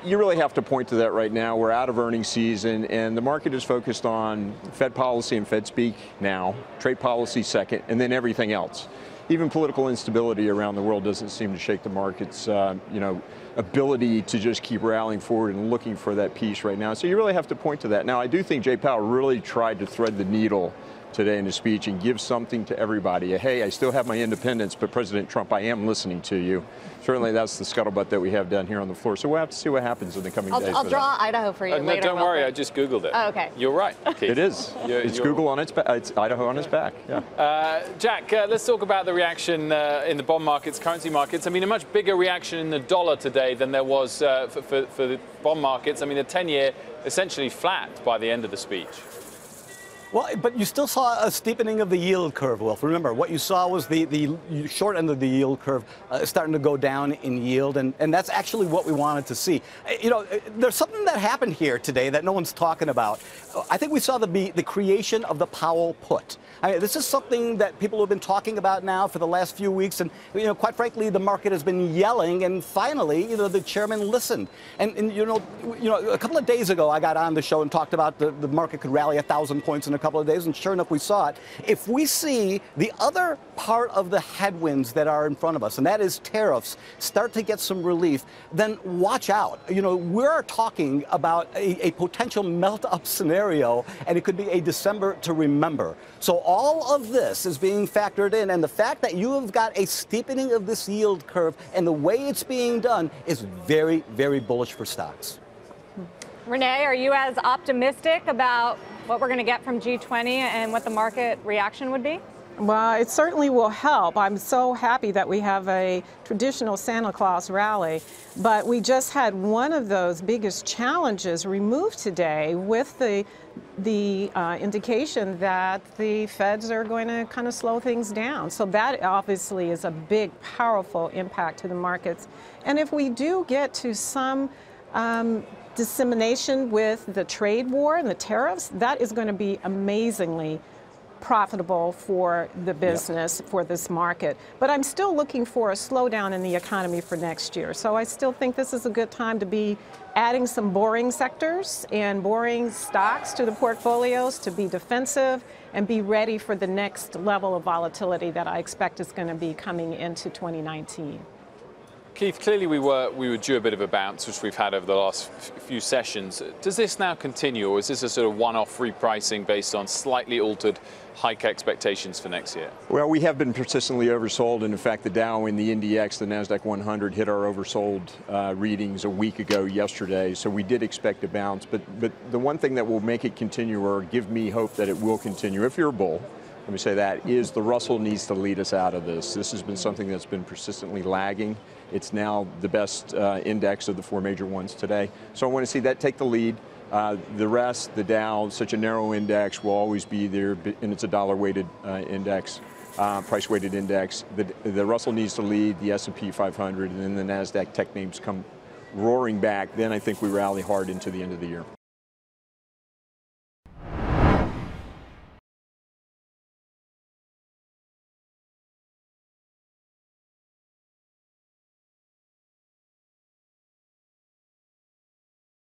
you really have to point to that right now. We're out of earnings season, and the market is focused on Fed policy and Fed speak now, trade policy second, and then everything else. Even political instability around the world doesn't seem to shake the market's ability to just keep rallying forward and looking for that piece right now. So you really have to point to that. Now, I do think Jay Powell really tried to thread the needle today in his speech and give something to everybody. Hey, I still have my independence, but President Trump, I am listening to you. Certainly that's the scuttlebutt that we have down here on the floor. So we'll have to see what happens in the coming days. I'll draw Idaho for you later. No, don't worry, I just Googled it. Oh, okay. You're right, Keith. It is. It's Google on its back. It's Idaho on its back. Yeah. Jack, let's talk about the reaction in the bond markets, currency markets. I mean, a much bigger reaction in the dollar today than there was for the bond markets. I mean, the 10-year essentially flat by the end of the speech. Well, but you still saw a steepening of the yield curve, Wilf. Remember, what you saw was the short end of the yield curve starting to go down in yield, and that's actually what we wanted to see. You know, there's something that happened here today that no one's talking about. I think we saw the creation of the Powell put. I mean, this is something that people have been talking about now for the last few weeks, and quite frankly, the market has been yelling, and finally, the chairman listened. And a couple of days ago, I got on the show and talked about the market could rally 1,000 points in a couple of days, and sure enough, we saw it. If we see the other part of the headwinds that are in front of us, and that is tariffs, start to get some relief, then watch out. We're talking about a potential melt-up scenario, and it could be a December to remember. So all of this is being factored in, and the fact that you have got a steepening of this yield curve and the way it's being done is very, very bullish for stocks. Rene, are you as optimistic about what we're going to get from G20 and what the market reaction would be? Well, it certainly will help. I'm so happy that we have a traditional Santa Claus rally, but we just had one of those biggest challenges removed today with the indication that the feds are going to kind of slow things down. So that obviously is a big, powerful impact to the markets. And if we do get to some dissemination with the trade war and the tariffs, that is going to be amazingly profitable for the business, for this market. But I'm still looking for a slowdown in the economy for next year. So I still think this is a good time to be adding some boring sectors and boring stocks to the portfolios to be defensive and be ready for the next level of volatility that I expect is going to be coming into 2019. Keith, clearly we were due a bit of a bounce, which we've had over the last few sessions. Does this now continue, or is this a sort of one-off repricing based on slightly altered hike expectations for next year? Well, we have been persistently oversold, and in fact, the Dow and the NDX, the NASDAQ 100, hit our oversold readings a week ago yesterday, so we did expect a bounce. But the one thing that will make it continue, or give me hope that it will continue, if you're a bull, let me say that, is the Russell needs to lead us out of this. This has been something that's been persistently lagging. It's now the best index of the four major ones today. So I want to see that take the lead. The rest, the Dow, such a narrow index, will always be there, and it's a dollar-weighted index, price-weighted index. The Russell needs to lead, the S&P 500, and then the NASDAQ tech names come roaring back. Then I think we rally hard into the end of the year.